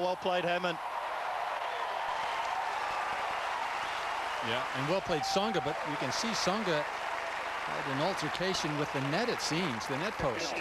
well played, Henman. Yeah, and well played Tsonga, but you can see Tsonga had an altercation with the net, it seems, the net post.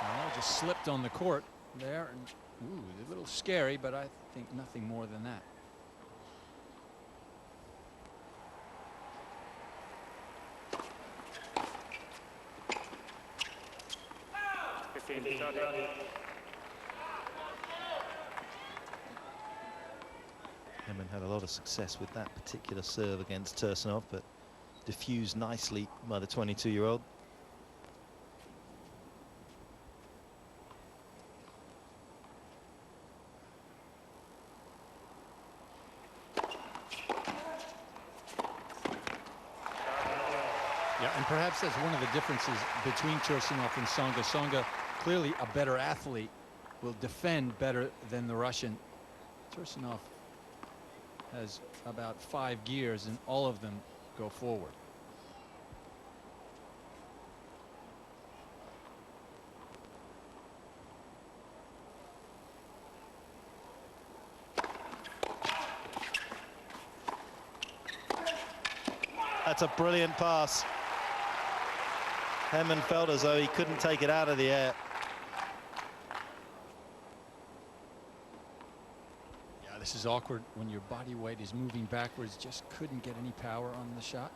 Well, just slipped on the court there, and ooh, a little scary, but I think nothing more than that. Henman had a lot of success with that particular serve against Tursunov, but diffused nicely by the 22-year-old. Yeah, and perhaps that's one of the differences between Tursunov and Tsonga. Tsonga, clearly a better athlete, will defend better than the Russian. Tursunov has about 5 gears, and all of them go forward. That's a brilliant pass. Henman felt as though he couldn't take it out of the air. Yeah, this is awkward when your body weight is moving backwards. Just couldn't get any power on the shot.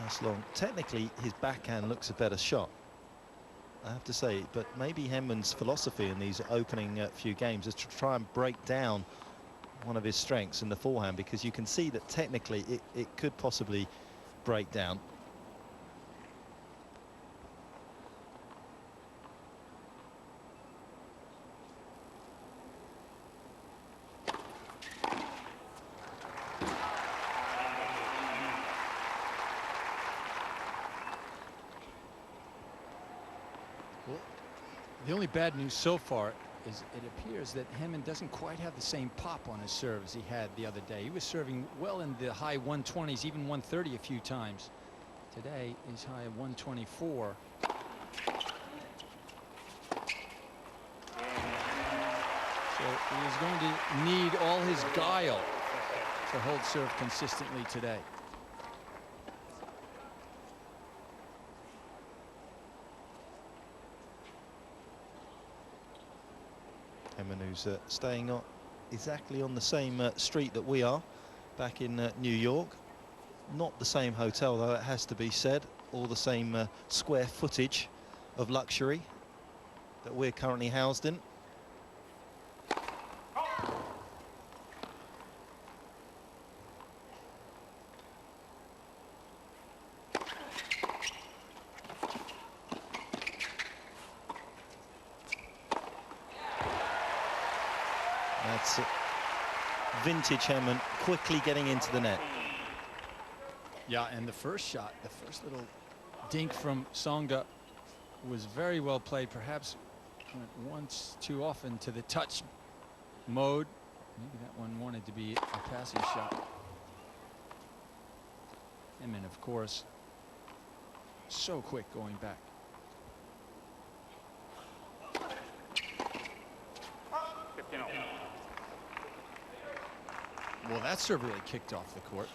Just long. Technically, his backhand looks a better shot, I have to say, but maybe Henman's philosophy in these opening few games is to try and break down one of his strengths in the forehand, because you can see that technically it could possibly break down. The only bad news so far is it appears that Henman doesn't quite have the same pop on his serve as he had the other day. He was serving well in the high 120s, even 130 a few times. Today he's high at 124. So he is going to need all his guile to hold serve consistently today. Henman, who's staying not exactly on the same street that we are back in New York. Not the same hotel, though, it has to be said, or the same square footage of luxury that we're currently housed in. That's vintage Henman quickly getting into the net. Yeah, and the first shot, the first little dink from Tsonga was very well played. Perhaps went once too often to the touch mode. Maybe that one wanted to be a passing shot. Henman, of course, so quick going back. Well, that serve really kicked off the court.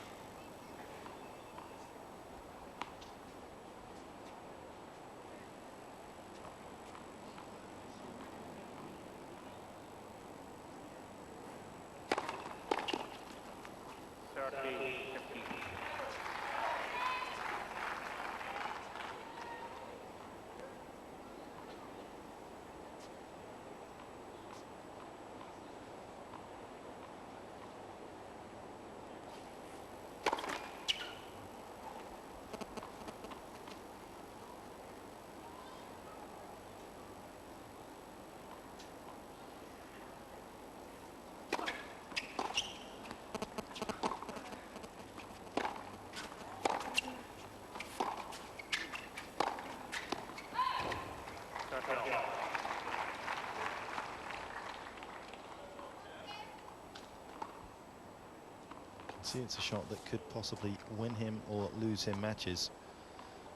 See, it's a shot that could possibly win him or lose him matches.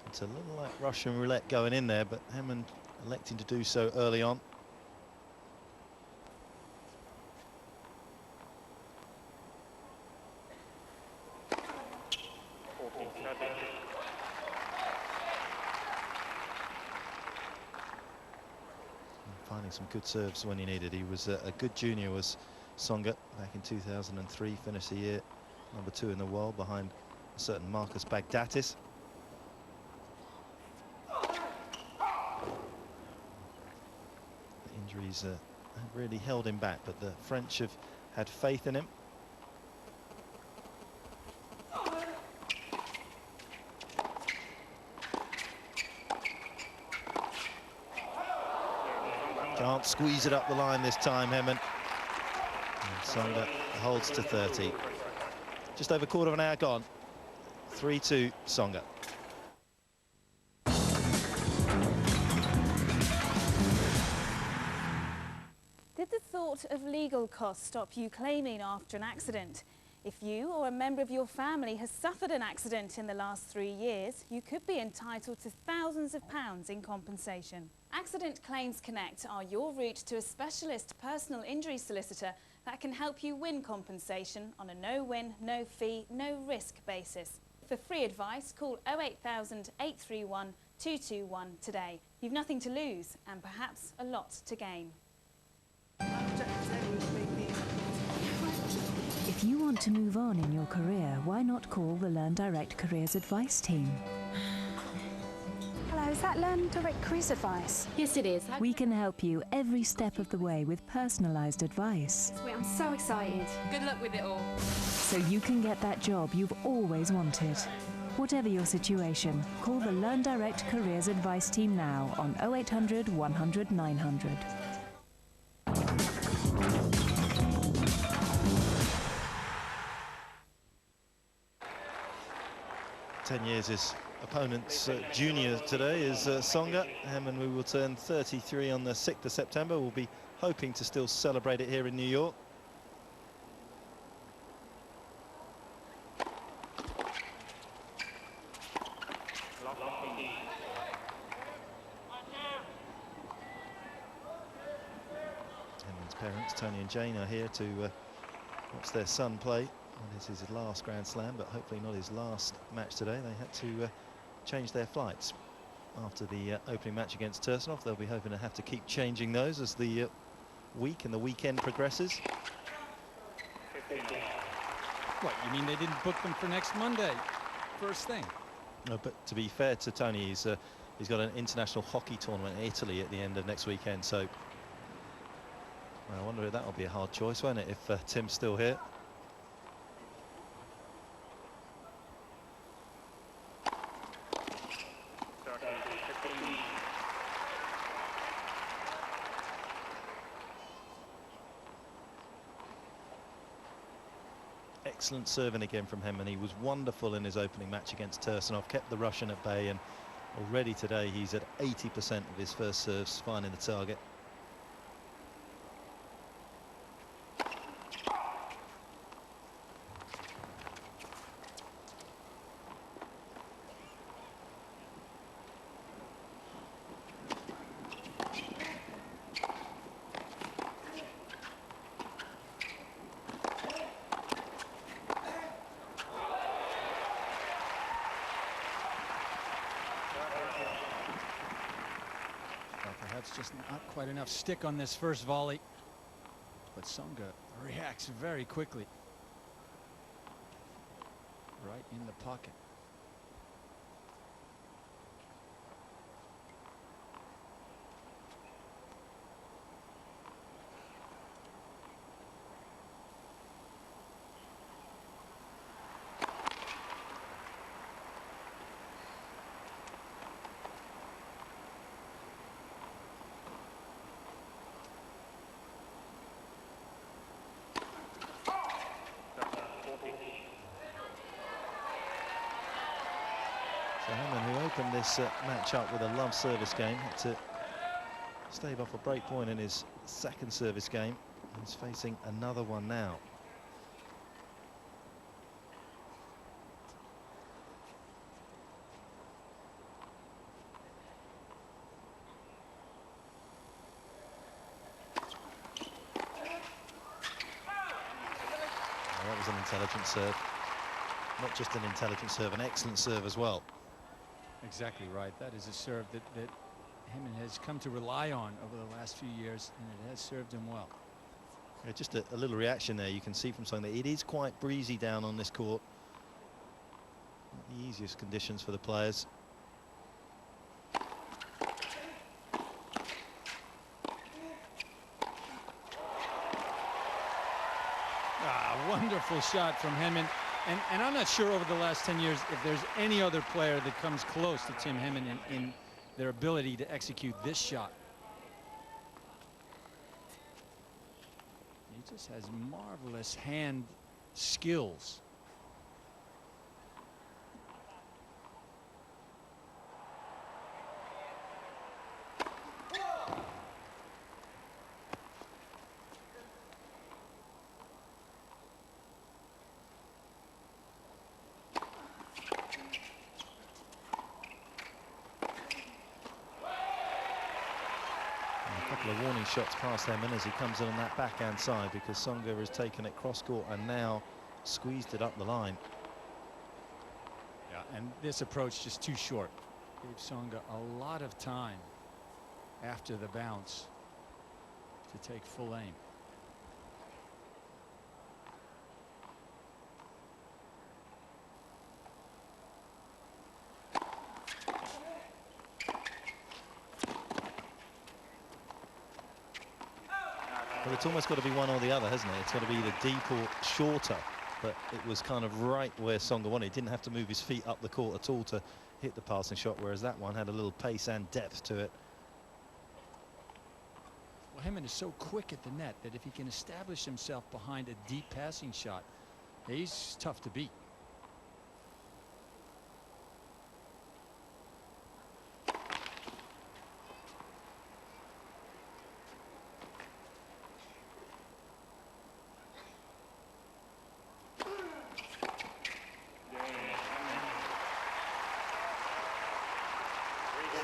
It's a little like Russian roulette going in there, but henman electing to do so early on. Finding some good serves when he needed. He was a good junior, was Tsonga, back in 2003, finished the year #2 in the world behind a certain Marcus Baghdatis. The injuries have really held him back, but the French have had faith in him. Can't squeeze it up the line this time, henman. And Tsonga holds to 30. Just over a quarter of an hour gone. 3-2 Tsonga. Did the thought of legal costs stop you claiming after an accident? If you or a member of your family has suffered an accident in the last 3 years, you could be entitled to thousands of pounds in compensation. Accident Claims Connect are your route to a specialist personal injury solicitor that can help you win compensation on a no-win, no-fee, no-risk basis. For free advice, call 08000 831 221 today. You've nothing to lose and perhaps a lot to gain. If you want to move on in your career, why not call the Learn Direct Careers Advice team? Hello, is that Learn Direct Careers Advice? Yes, it is. We can help you every step of the way with personalised advice. Wait, I'm so excited. Good luck with it all. So you can get that job you've always wanted. Whatever your situation, call the Learn Direct Careers Advice team now on 0800 100 900. 10 years his opponent's junior today is Tsonga. henman, who will turn 33 on the 6th of September. We'll be hoping to still celebrate it here in New York. henman's parents, Tony and Jane, are here to watch their son play. This is his last Grand Slam, but hopefully not his last match today. They had to change their flights after the opening match against Tursunov. They'll be hoping to have to keep changing those as the week and the weekend progresses. What, you mean they didn't book them for next Monday? First thing. No, but to be fair to Tony, he's got an international hockey tournament in Italy at the end of next weekend. So well, I wonder if that will be a hard choice, won't it, if Tim's still here. Excellent serving again from henman. He was wonderful in his opening match against Tursunov, kept the Russian at bay, and already today he's at 80% of his first serves finding the target. Perhaps just not quite enough stick on this first volley. But Tsonga reacts very quickly. Right in the pocket. So henman, who opened this match up with a love service game, had to stave off a break point in his second service game. He's facing another one now. intelligent serve. Not just an intelligent serve, an excellent serve as well. Exactly right. That is a serve that Henman has come to rely on over the last few years, and it has served him well. Yeah, just a little reaction there. You can see from something that it is quite breezy down on this court. Not the easiest conditions for the players. Wonderful shot from Henman. And I'm not sure over the last 10 years if there's any other player that comes close to Tim Henman in their ability to execute this shot. He just has marvelous hand skills. The warning shots past Henman as he comes in on that backhand side, because Tsonga has taken it cross court and now squeezed it up the line. Yeah, and this approach just too short. Gave Tsonga a lot of time after the bounce to take full aim. Well, it's almost got to be one or the other, hasn't it? It's got to be either deep or shorter. But it was kind of right where Tsonga wanted. He didn't have to move his feet up the court at all to hit the passing shot, whereas that one had a little pace and depth to it. Well, Henman is so quick at the net that if he can establish himself behind a deep passing shot, he's tough to beat.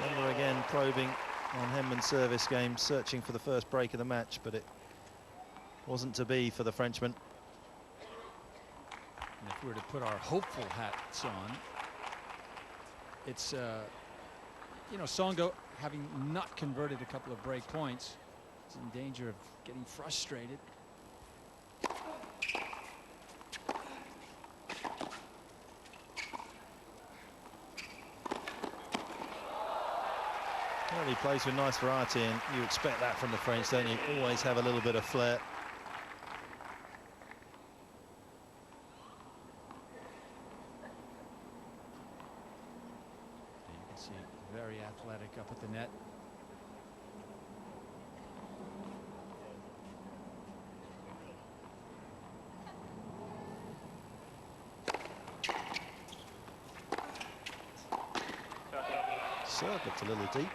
Tsonga again probing on Henman's service game, searching for the first break of the match, but it wasn't to be for the Frenchman. And if we were to put our hopeful hats on, it's you know, Tsonga, having not converted a couple of break points, is in danger of getting frustrated. Well, he plays with nice variety, and you expect that from the French, don't you? Always have a little bit of flair. You can see very athletic up at the net. Serve looked a little deep.